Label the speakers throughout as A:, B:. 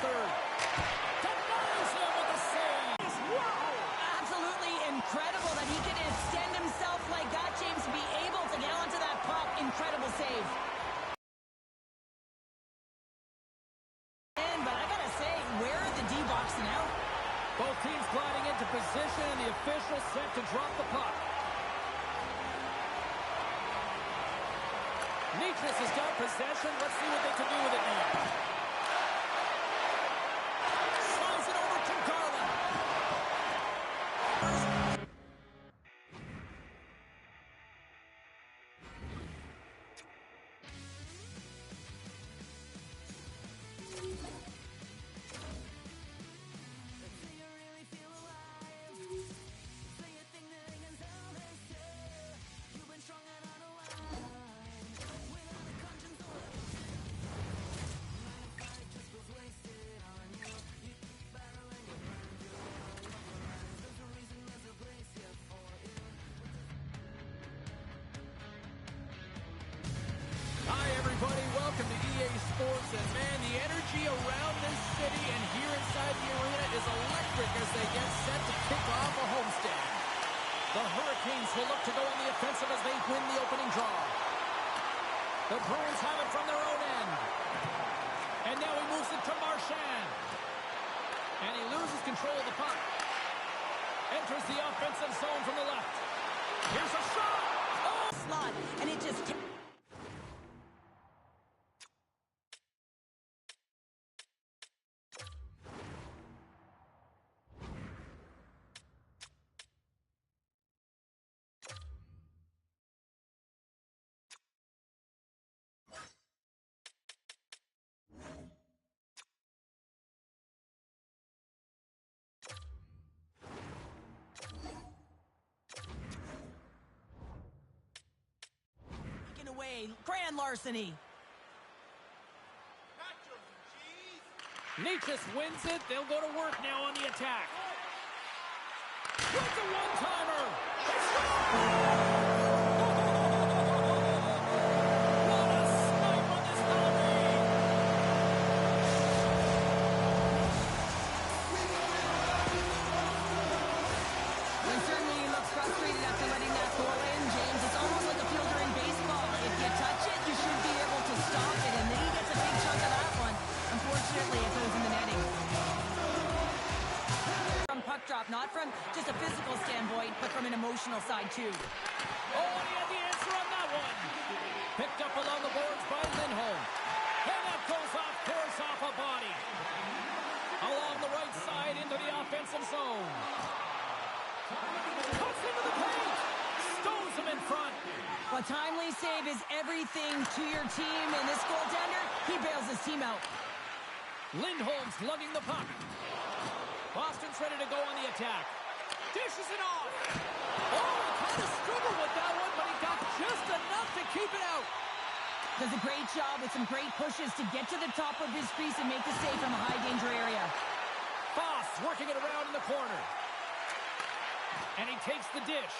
A: answered. Denies him with the save. Wow!
B: Absolutely incredible that he can extend himself like that, James, to be able to get onto that puck. Incredible save. But I gotta say, where are the D-box now?
A: Both teams gliding into position, and the official set to drop the puck. Nhl25 has got possession. Let's see what they can do with it now. Slides it over to Garland. Welcome to EA Sports, and man, the energy around this city and here inside the arena is electric as they get set to kick off a homestand. The Hurricanes will look to go on the offensive as they win the opening draw. The Bruins have it from their own end. And now he moves it to Marchand. And he loses control of the puck. Enters the offensive zone from the left. Here's a shot!
B: Oh! Slot, and it just... away. Grand larceny.
A: Nhl25 wins it. They'll go to work now on the attack. With the one-timer. What a snipe on this Halloween.
B: Well, certainly he looks frustrated after letting that goal in, James. It's almost like a fielder in baseball. If you touch it, you should be able to stop it. And then he gets a big chunk of that one. Unfortunately, it goes in the netting. From puck drop, not from just a physical standpoint, but from an emotional side, too.
A: Oh, and he had the answer on that one. Picked up along the boards by Lindholm. And that goes off course off a body. Along the right side into the offensive zone. Cuts into the paint. Stows him in front.
B: A timely save is everything to your team, and this goaltender, he bails his team out.
A: Lindholm's lugging the puck. Boston's ready to go on the attack. Dishes it off. Oh, he kind of struggled with that one, but he got just enough to keep it out.
B: Does a great job with some great pushes to get to the top of his crease and make the save from a high-danger area.
A: Foss working it around in the corner. And he takes the dish.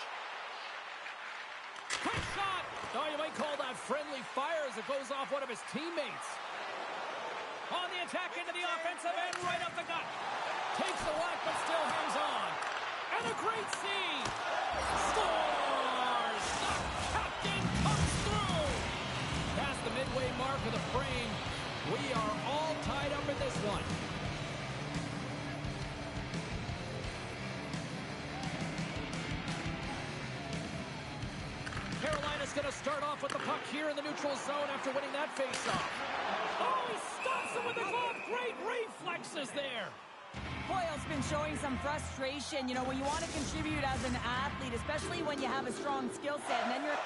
A: Quick shot! Oh, you might call that friendly fire as it goes off one of his teammates. On the attack into the offensive end, right up the gut. Takes the whack, but still hangs on. And a great save. Scores! The captain comes through. Past the midway mark of the frame, we are all tied up in this one. Carolina's going to start off with the puck here in the neutral zone after winning that faceoff. Oh, he stops him with the glove. Great reflexes there.
B: Boyle's been showing some frustration. You know, when you want to contribute as an athlete, especially when you have a strong skill set, and then you're...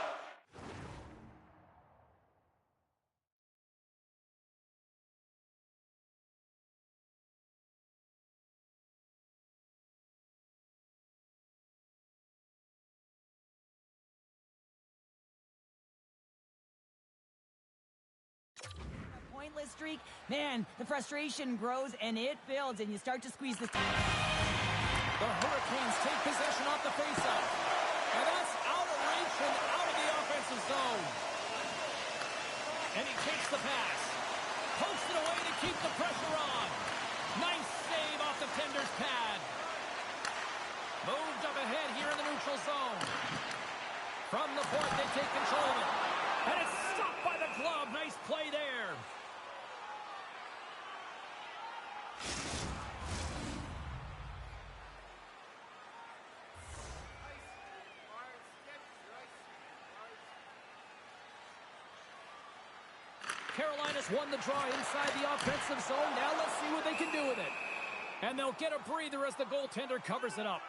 B: pointless streak, man, the frustration grows and it builds, and you start to squeeze the...
A: The Hurricanes take possession off the faceoff. And that's out of reach and out of the offensive zone. And he takes the pass. Pokes it away to keep the pressure on. Nice save off the defender's pad. Moved up ahead here in the neutral zone. From the point, they take control of it. And it's stopped by the glove. Nice play there. Carolina's won the draw inside the offensive zone. Now let's see what they can do with it. And they'll get a breather as the goaltender covers it up.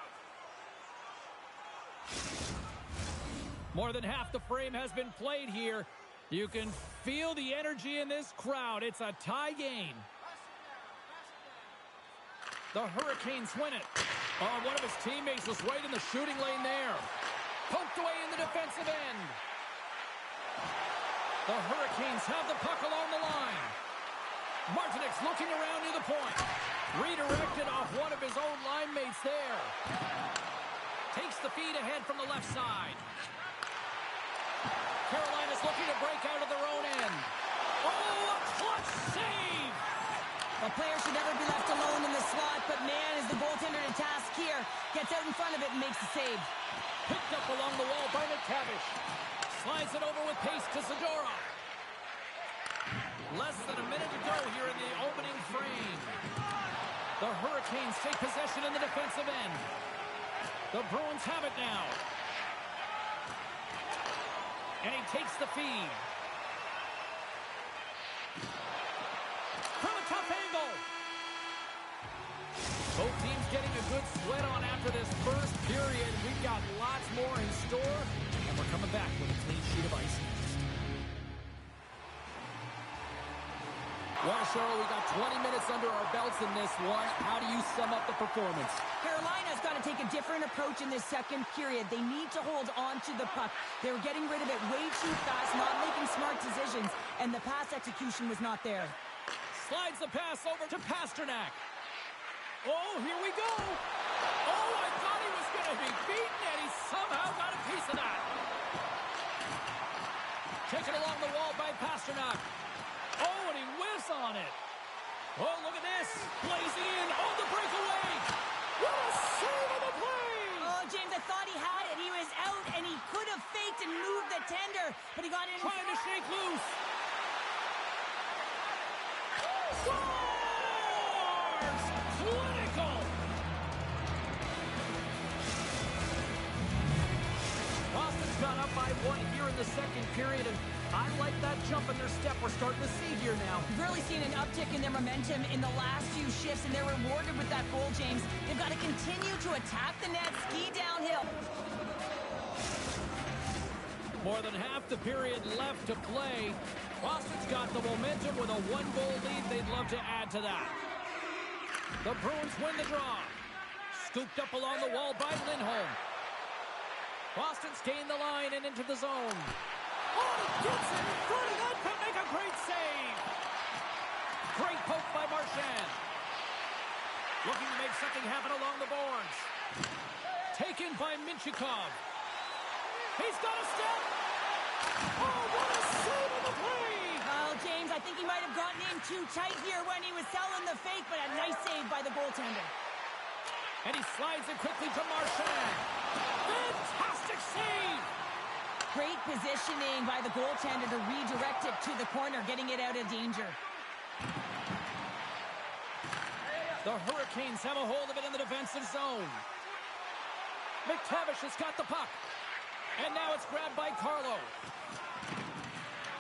A: More than half the frame has been played here. You can feel the energy in this crowd. It's a tie game. The Hurricanes win it. Oh, one of his teammates was right in the shooting lane there. Poked away in the defensive end. The Hurricanes have the puck along the line. Martinek's looking around near the point. Redirected off one of his own line mates there. Takes the feed ahead from the left side. Carolina's looking to break out of their own end. Oh, a clutch save!
B: A player should never be left alone in the slot, but man, is the goaltender to task here. Gets out in front of it and makes the save.
A: Picked up along the wall by McTavish. Slides it over with pace to Zadorov. Less than a minute to go here in the opening frame. The Hurricanes take possession in the defensive end. The Bruins have it now. And he takes the feed. From a tough angle. Both teams getting a good sweat on after this first period. We've got lots more in store. And we're coming back with a clean sheet of ice. Well, Cheryl, we got 20 minutes under our belts in this one. How do you sum up the performance?
B: Carolina's got to take a different approach in this second period. They need to hold on to the puck. They were getting rid of it way too fast, not making smart decisions, and the pass execution was not there.
A: Slides the pass over to Pasternak. Oh, here we go. Oh, I thought he was going to be beaten, and he somehow got a piece of that. Taken along the wall by Pasternak. Oh, and he whiffs on it. Oh, look at this. Blazing in on the breakaway. What a save on the play.
B: Oh, James, I thought he had it. He was out, and he could have faked and moved the tender, but he got in.
A: Trying to shake loose. Scores! Clinical. Boston's got up by one here in the second period, and I like that jump in their step we're starting to see here now.
B: We've really seen an uptick in their momentum in the last few shifts, and they're rewarded with that goal, James. They've got to continue to attack the net, ski downhill.
A: More than half the period left to play. Boston's got the momentum with a one-goal lead. They'd love to add to that. The Bruins win the draw. Scooped up along the wall by Lindholm. Boston's gained the line and into the zone. Oh, gets it in front of that, can make a great save. Great poke by Marchand. Looking to make something happen along the boards. Taken by Minchikov. He's got a step. Oh, what a save on the play.
B: Well, James, I think he might have gotten in too tight here when he was selling the fake, but a nice save by the goaltender.
A: And he slides it quickly to Marchand. Fantastic save.
B: Great positioning by the goaltender to redirect it to the corner, getting it out of danger.
A: The Hurricanes have a hold of it in the defensive zone. McTavish has got the puck. And now it's grabbed by Carlo.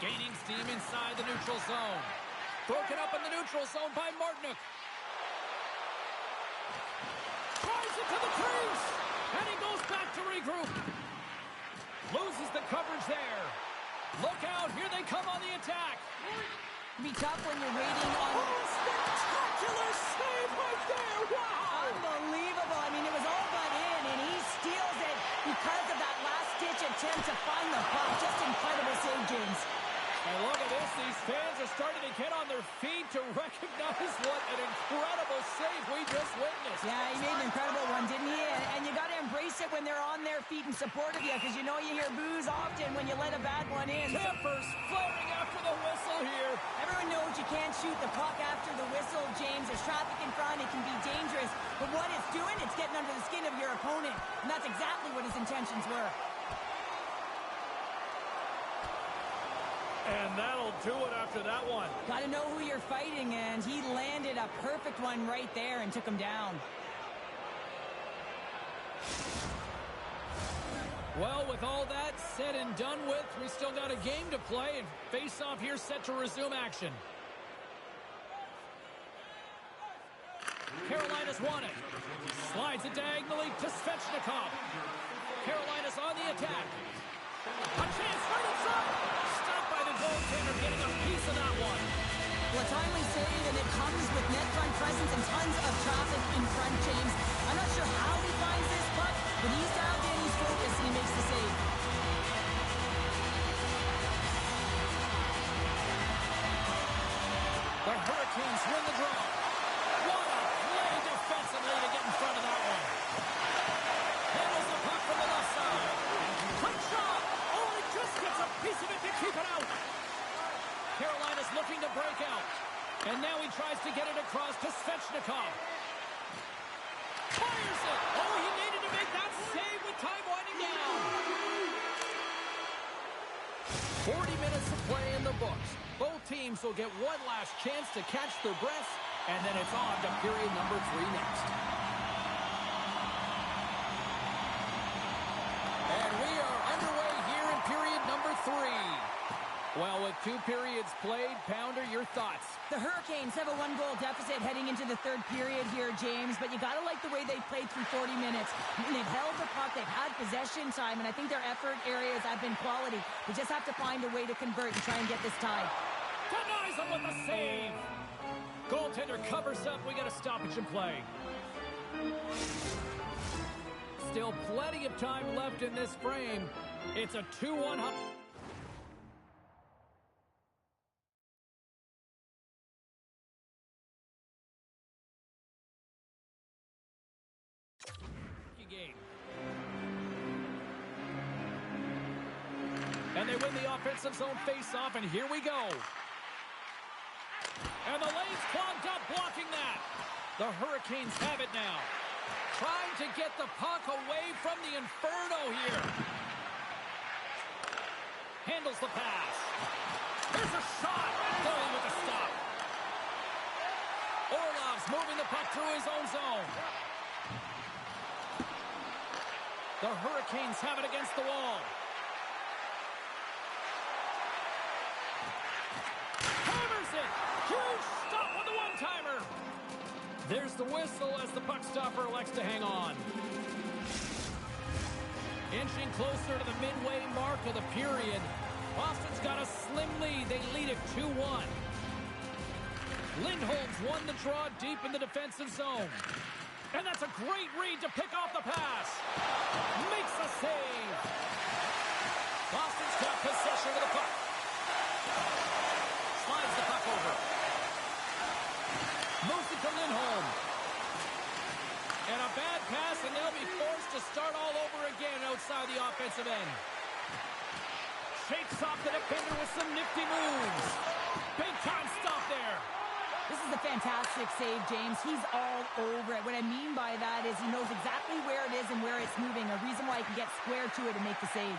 A: Gaining steam inside the neutral zone. Broken up in the neutral zone by Martinuk. Tries it to the crease. And he goes back to regroup. Loses the coverage there. Look out, here they come on the attack.
B: It'd be tough when you're waiting on...
A: Oh, spectacular save right there, wow!
B: Unbelievable, I mean, it was all but in, and he steals it because of that last-ditch attempt to find the puck. Just incredible save, James.
A: And look at this, these fans are starting to get on their feet to recognize what an incredible save we just witnessed.
B: Yeah, he made an incredible one, didn't he? And you got to embrace it when they're on their feet in support of you, because you know you hear boos often when you let a bad one in.
A: Tempers flaring after the whistle here.
B: Everyone knows you can't shoot the puck after the whistle, James. There's traffic in front. It can be dangerous. But what it's doing, it's getting under the skin of your opponent. And that's exactly what his intentions were.
A: And that'll do it after that one.
B: Got to know who you're fighting, and he landed a perfect one right there and took him down.
A: Well, with all that said and done with, we still got a game to play, and face-off here set to resume action. Carolina's won it. Slides it diagonally to Svechnikov. Carolina's on the attack. A chance right inside. Stopped by the goaltender, getting a piece of that one.
B: Well, a timely save, and it comes with net front presence and tons of traffic in front, James. I'm not sure how he finds this puck, but he's dialed in, he's focused, and he makes the save.
A: The Hurricanes win the draw. What a play defensively to get in front of that one. Handles the puck from the left side. Quick shot. Oh, he just gets a piece of it to keep it out. Carolina's looking to break out. And now he tries to get it across to Svechnikov. Fires it. Oh, he needed to make that save with time winding down. 40 minutes of play in the books. Both teams will get one last chance to catch their breaths, and then it's on to period number 3 next. And we are underway here in period number 3. Well, with 2 periods played, Pounder, your thoughts?
B: The Hurricanes have a 1-goal deficit heading into the 3rd period here, James, but you got to like the way they played through 40 minutes. They've held the puck, they've had possession time, and I think their effort areas have been quality. They just have to find a way to convert and try and get this tied.
A: Denies him with the save. Goaltender covers up. We got a stoppage in play. Still plenty of time left in this frame. It's a 2-1. Game. And they win the offensive zone face-off, and here we go. And the lane's clogged up, blocking that. The Hurricanes have it now. Trying to get the puck away from the Inferno here. Handles the pass. There's a shot. Goalie with a stop. Orlov's moving the puck through his own zone. The Hurricanes have it against the wall. Hammers it. Huge stop on the one-timer. There's the whistle as the puck stopper elects to hang on. Inching closer to the midway mark of the period. Boston's got a slim lead. They lead it 2-1. Lindholm's won the draw deep in the defensive zone. And that's a great read to pick off the pass. Makes the save. Boston's got possession of the puck. Slides the puck over. Moves it to Lindholm. And a bad pass, and they'll be forced to start all over again outside the offensive end. Shakes off the defender with some nifty moves. Big time stop there.
B: This is a fantastic save, James. He's all over it. What I mean by that is he knows exactly where it is and where it's moving. A reason why he can get square to it and make the save.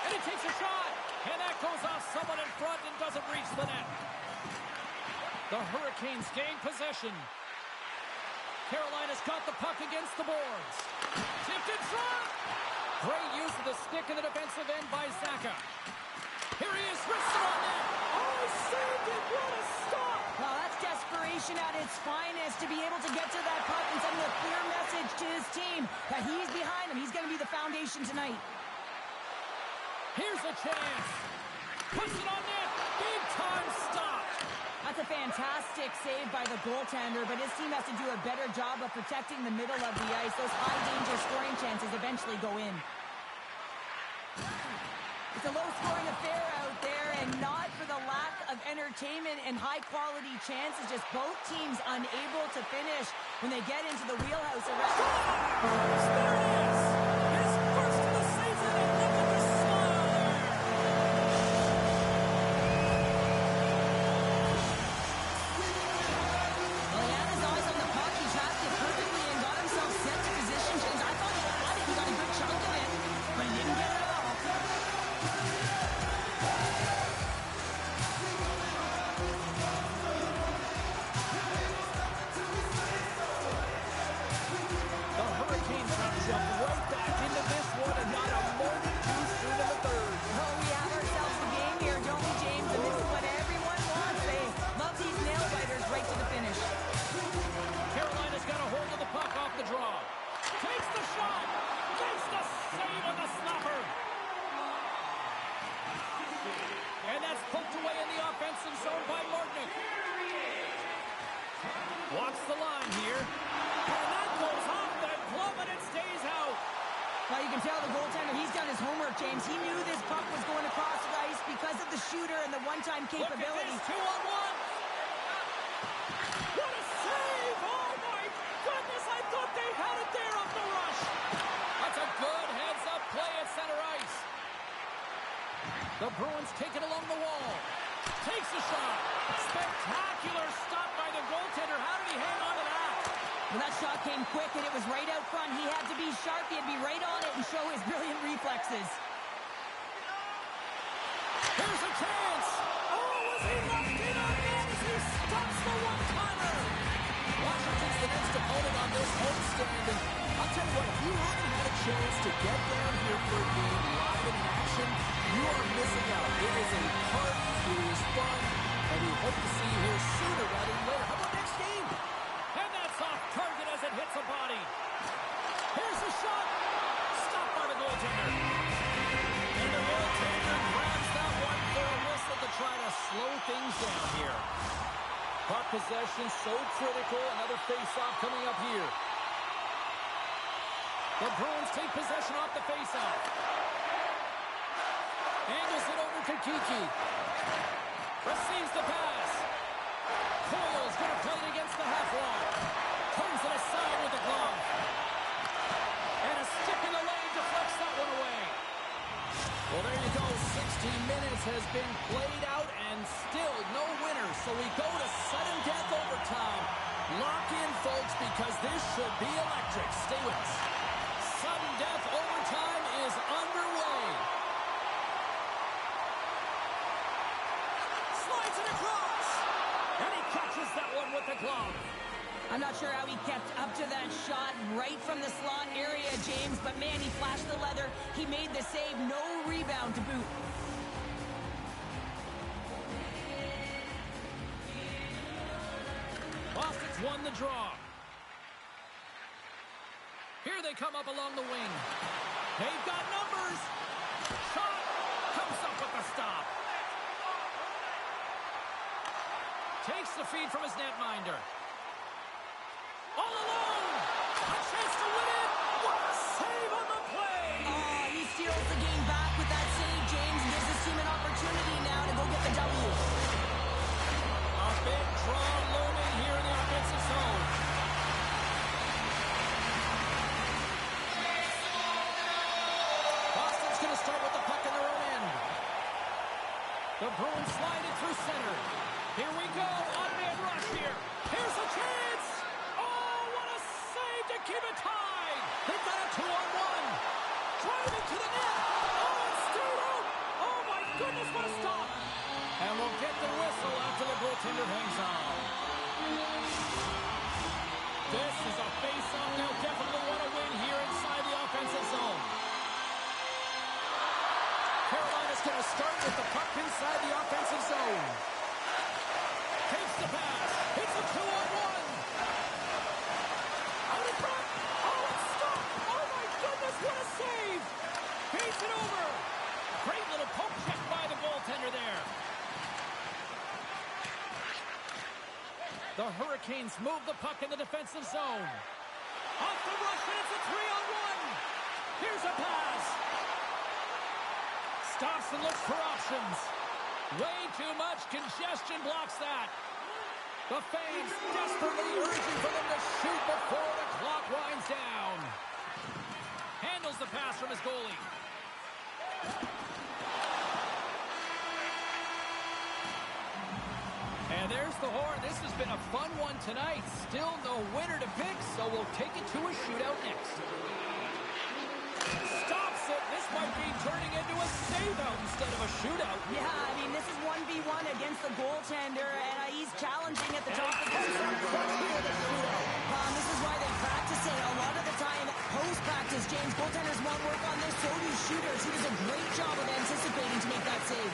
A: And he takes a shot. And that goes off someone in front and doesn't reach the net. The Hurricanes gain possession. Carolina's got the puck against the boards. Tipped in front. Great use of the stick in the defensive end by Zaka. Here he is, wristed on net. Oh, he saved it. What a stop.
B: Well, that's desperation at its finest to be able to get to that puck and sending a clear message to his team that he's behind him. He's going to be the foundation tonight.
A: Here's a chance. Puts it on net. Big time stop.
B: That's a fantastic save by the goaltender, but his team has to do a better job of protecting the middle of the ice. Those high-danger scoring chances eventually go in. It's a low-scoring affair out there, and not for the lack of energy. entertainment and high-quality chances. Just both teams unable to finish when they get into the wheelhouse.
A: There it is! His first of the season, and look at the smile there!
B: Well, he had his eyes on the puck. He tracked it perfectly and got himself set to position change. I thought he had it. He got a good chunk of it, but he didn't get it all.
A: The Hurricanes have jumped right back into this one and not a moment too soon in the third.
B: Oh, we have ourselves a game here, don't we, James? And this is what everyone wants. They love these nail-biters right to the finish.
A: Carolina's got a hold of the puck off the draw. Takes the shot. Makes the save on the slapper. And that's poked away in the offensive zone by Martinick. Walks the line here. And that goes off the glove and it stays out.
B: Well, you can tell the goaltender, he's done his homework, James. He knew this puck was going across the ice because of the shooter and the one-time capability.
A: Look at this, 2-on-1. What a save! Oh, my goodness, I thought they had it there off the rush. That's a good heads-up play at center ice. The Bruins take it along the wall. Takes a shot. Spectacular stop by the goaltender. How did he hang on to that?
B: Well, that shot came quick, and it was right out front. He had to be sharp. He had to be right on it and show his brilliant reflexes.
A: Here's a chance. Oh, was he left in on that as he stops the one-timer? Washington's the next opponent on this homestand, and I'll tell you what, if you haven't had a chance to get down here for a game live in action, you are missing out. It is a party, it is fun, and we hope to see you here sooner rather than later. How about next game? And that's off target as it hits a body. Here's the shot. Stopped by the goaltender. And the goaltender grabs that one for a whistle to try to slow things down here. Puck possession so critical. Another face-off coming up here. The Bruins take possession off the face-off. Angles it over to Kiki. Receives the pass. Coyle's going to play it against the half wall. Turns it aside with the glove. And a stick in the lane deflects that one away. Well, there you go. 60 minutes has been played out and still no winner. So we go to sudden death overtime. Lock in, folks, because this should be electric. Stay with us. Sudden death overtime is underway. Slides it across. And he catches that one with the glove.
B: I'm not sure how he kept up to that shot right from the slot area, James, but man, he flashed the leather. He made the save, no rebound to boot.
A: Boston's won the draw. Here they come up along the wing. They've got numbers. Shot comes up with the stop. Takes the feed from his netminder. All alone. A chance to win it. What a save on the play.
B: Oh, he steals the game back with that save, James, and gives his team an opportunity now to go get the W.
A: A big draw looming here in the offensive zone. Boston's going to start with the puck in their own end. The Bruins slide it through center. Here we go. On-man rush here. Here's a chance. Oh, what a save to keep it tied. They've got a 2-on-1. Driving to the net. Oh, it's stayed out. Oh, my goodness, what a stop. And we'll get the whistle after the goaltender hangs on. This is a face-off. They'll definitely want to win here inside the offensive zone. Carolina's going to start with the puck inside the offensive zone. Takes the pass. It's a 2-on-1. Out in front. Oh, it's stopped. Oh, my goodness, what a save. Beats it over. Great little poke check by the goaltender there. The Hurricanes move the puck in the defensive zone. Off the rush, and it's a 3-on-1. Here's a pass. Stops and looks for options. Way too much congestion blocks that. The fans desperately urging for them to shoot before the clock winds down. Handles the pass from his goalie. And there's the horn. This has been a fun one tonight. Still no winner to pick, so we'll take it to a shootout next. Stops it. This might be turning into a save-out instead of a shootout.
B: Yeah, I mean, this is 1v1 against the goaltender, and he's challenging at the top of the this is why they practice it. A lot of the time, post-practice, James, goaltenders want work on this, so do shooters. He does a great job of anticipating to make that save.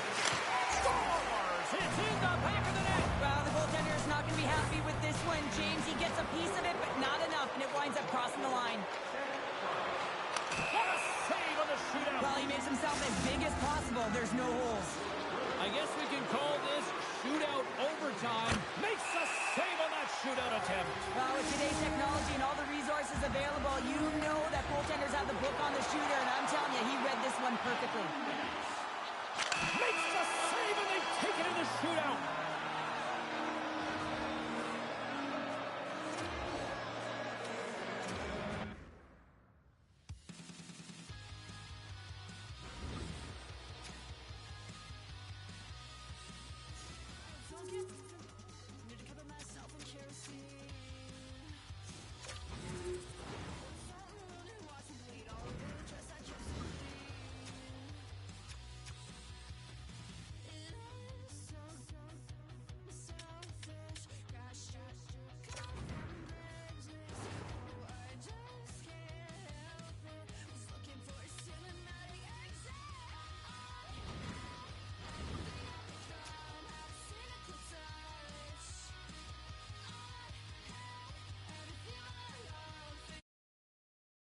A: Scores! It's in the back of the net.
B: Well, the goaltender is not going to be happy with this one, James. He gets a piece of it, but not enough, and it winds up crossing the line.
A: What a save on the shootout.
B: Well, he makes himself as big as possible. There's no holes.
A: I guess we can call this shootout overtime. Makes a save on that shootout attempt.
B: Well, with today's technology and all the resources available, you know that goaltenders have the book on the shooter, and I'm telling you, he read this one perfectly.
A: Makes the save, and they take it in the shootout.